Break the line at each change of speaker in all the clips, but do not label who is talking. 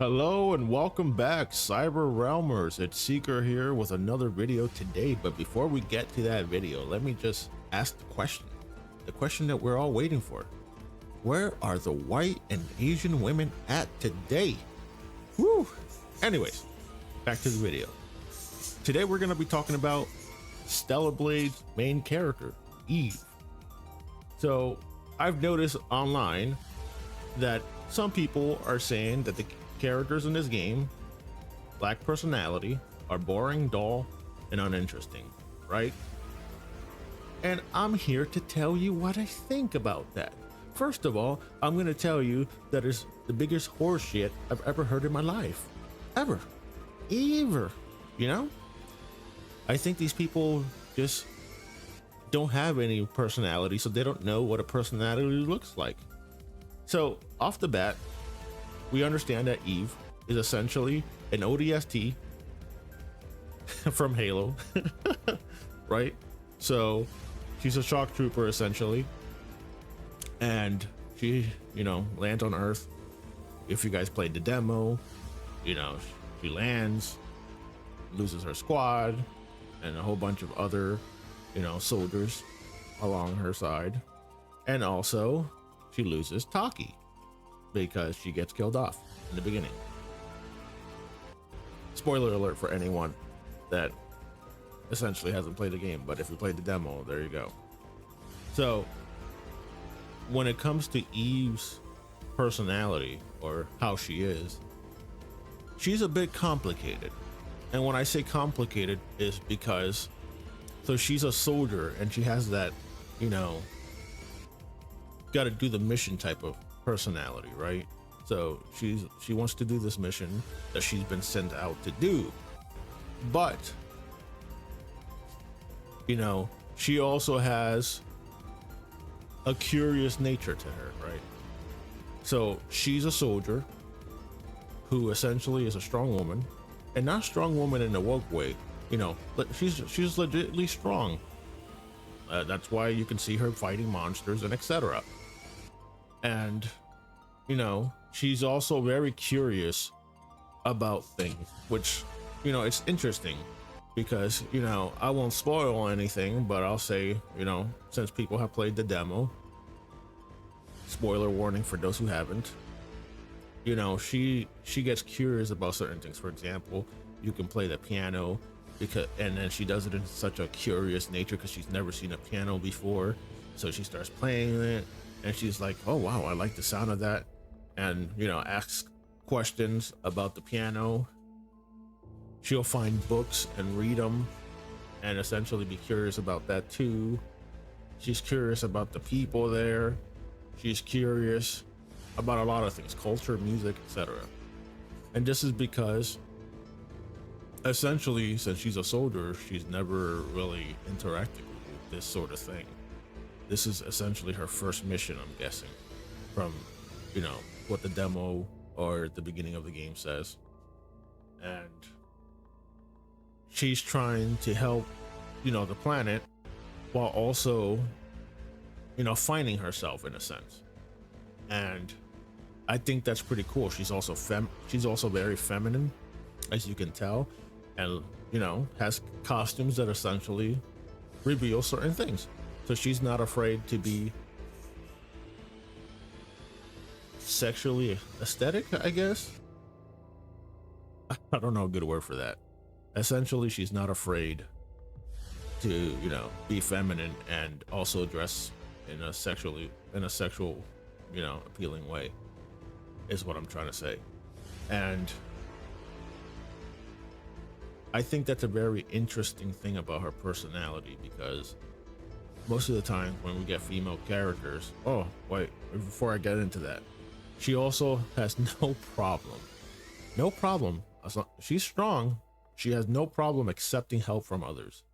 Hello and welcome back, Cyber Realmers. It's Seeker here with another video today. But before we get to that video, let me just ask the question that we're all waiting for. Where are the white and Asian women at today? Woo! Anyways, back to the video. Today we're going to be talking about Stellarblade's main character, Eve. So I've noticed online that some people are saying that the characters in this game lack personality, are boring, dull, and uninteresting, right? And I'm here to tell you what I think about that. First of all, I'm going to tell you that is the biggest horse shit I've ever heard in my life. Ever. You know? I think these people just don't have any personality, so they don't know what a personality looks like. So, off the bat, we understand that Eve is essentially an ODST from Halo, right? So she's a shock trooper essentially, and she, lands on Earth. If you guys played the demo, she lands, loses her squad, and a whole bunch of other, soldiers along her side, and also she loses Taki, because she gets killed off in the beginning. Spoiler alert for anyone that essentially hasn't played the game, but if you played the demo, there you go. So when it comes to Eve's personality, or how she is, she's a bit complicated. And when I say complicated is because, so she's a soldier and she has that, got to do the mission type of personality, right? So she wants to do this mission that she's been sent out to do, but she also has a curious nature to her, right? So she's a soldier who essentially is a strong woman, and not strong woman in a woke way, but she's legitimately strong. That's why you can see her fighting monsters and etc. And she's also very curious about things, which it's interesting because I won't spoil anything, but I'll say, since people have played the demo, spoiler warning for those who haven't, she gets curious about certain things. For example, you can play the piano and then she does it in such a curious nature because she's never seen a piano before, so she starts playing it. And she's like, oh wow, I like the sound of that, and asks questions about the piano. She'll find books and read them and essentially be curious about that too. She's curious about the people there. She's curious about a lot of things, culture, music, etc. And this is because essentially, since she's a soldier, she's never really interacted with this sort of thing. This is essentially her first mission, I'm guessing, from, what the demo or the beginning of the game says. And she's trying to help, the planet while also, finding herself in a sense. And I think that's pretty cool. She's also very feminine, as you can tell, and, has costumes that essentially reveal certain things. So she's not afraid to be sexually aesthetic, I guess. I don't know a good word for that. Essentially, she's not afraid to, be feminine and also dress in a sexual, appealing way, is what I'm trying to say. And I think that's a very interesting thing about her personality, because most of the time when we get female characters, before I get into that, she also has no problem. She's strong. She has no problem accepting help from others.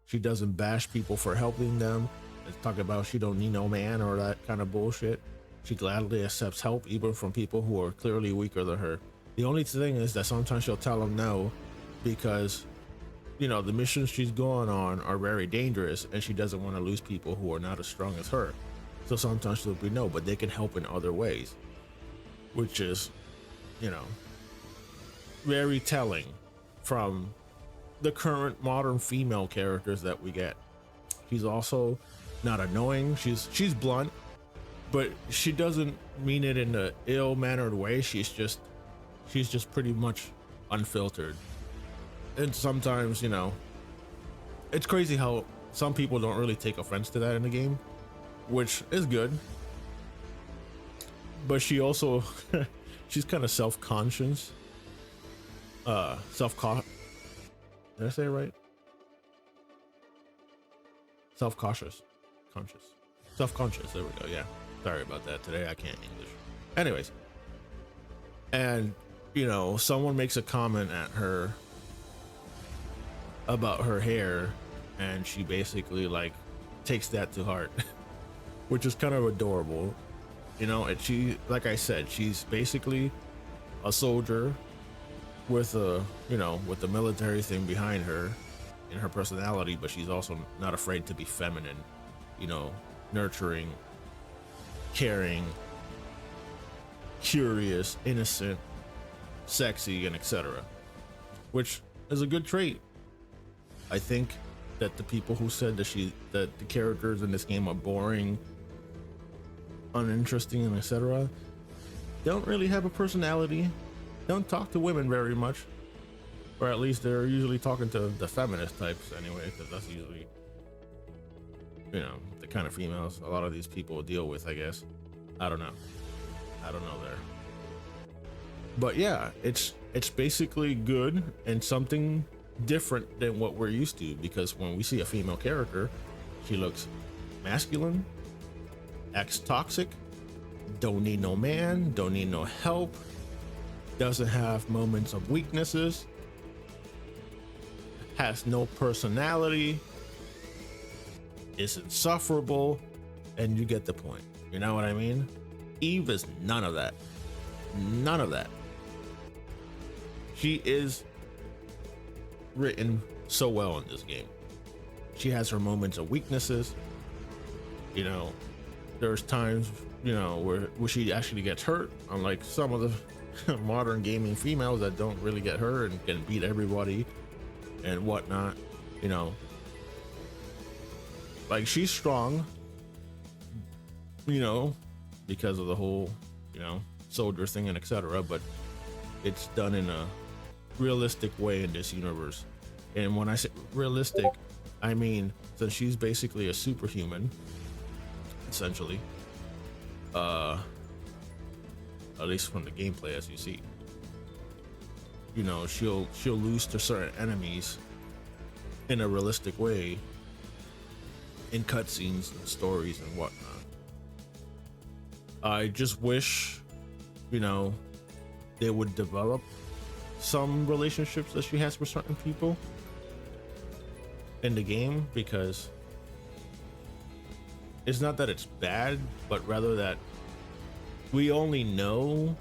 She doesn't bash people for helping them and talk about she don't need no man or that kind of bullshit. She gladly accepts help even from people who are clearly weaker than her. The only thing is that sometimes she'll tell them no because the missions she's going on are very dangerous and she doesn't want to lose people who are not as strong as her. So sometimes she'll be no, but they can help in other ways, which is, very telling from the current modern female characters that we get. She's also not annoying. She's blunt, but she doesn't mean it in an ill-mannered way. She's just pretty much unfiltered. And sometimes, you know, it's crazy how some people don't really take offense to that in the game, which is good. But she also she's kind of self-conscious. Did I say it right? Self-conscious. Self-conscious. There we go. Yeah. Sorry about that. Today I can't English. Anyways. And, you know, someone makes a comment at her about her hair, and she basically like takes that to heart, which is kind of adorable. You know, and she, like I said, she's basically a soldier with a, you know, with the military thing behind her in her personality, but she's also not afraid to be feminine, you know, nurturing, caring, curious, innocent, sexy, and etc., which is a good trait. I think that the people who said that the characters in this game are boring, uninteresting, and etc., don't really have a personality, don't talk to women very much, or at least they're usually talking to the feminist types anyway, because that's usually, you know, the kind of females a lot of these people deal with, I guess. I don't know there. But yeah, it's basically good and something different than what we're used to, because when we see a female character, she looks masculine, acts toxic, don't need no man, don't need no help, doesn't have moments of weaknesses, has no personality, is insufferable, and you get the point. You know what I mean? Eve is none of that. None of that. She is written so well in this game. She has her moments of weaknesses. You know, there's times, you know, where she actually gets hurt, unlike some of the modern gaming females that don't really get hurt and can beat everybody and whatnot. You know, like, she's strong, you know, because of the whole, you know, soldier thing and etc., but it's done in a realistic way in this universe. And when I say realistic, I mean, since she's basically a superhuman, essentially, at least from the gameplay as you see, you know, she'll lose to certain enemies in a realistic way in cutscenes and stories and whatnot. I just wish, you know, they would develop some relationships that she has with certain people in the game, because it's not that it's bad, but rather that we only know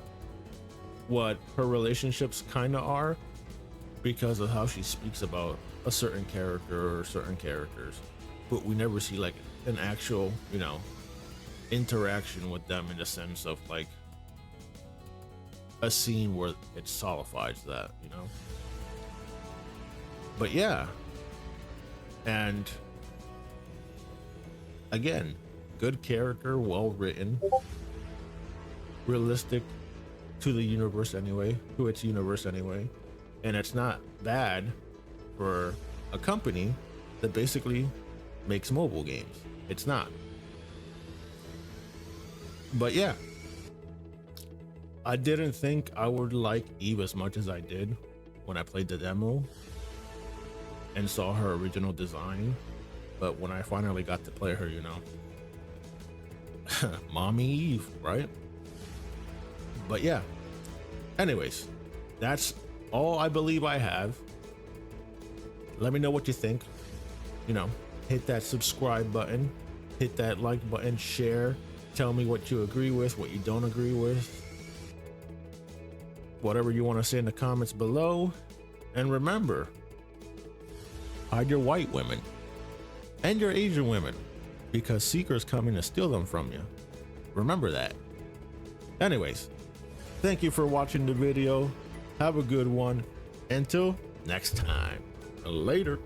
what her relationships kind of are because of how she speaks about a certain character or certain characters, but we never see like an actual, you know, interaction with them in the sense of like a scene where it solidifies that, you know. But yeah, and again, good character, well written, realistic to the universe anyway, to its universe anyway, and it's not bad for a company that basically makes mobile games. It's not. But yeah, I didn't think I would like Eve as much as I did when I played the demo and saw her original design. But when I finally got to play her, you know, Mommy Eve, right? But yeah, anyways, that's all I believe I have. Let me know what you think. You know, hit that subscribe button, hit that like button, share. Tell me what you agree with, what you don't agree with. Whatever you want to say in the comments below. And remember, hide your white women and your Asian women, because Seeker's coming to steal them from you. Remember that. Anyways, thank you for watching the video. Have a good one. Until next time. Later.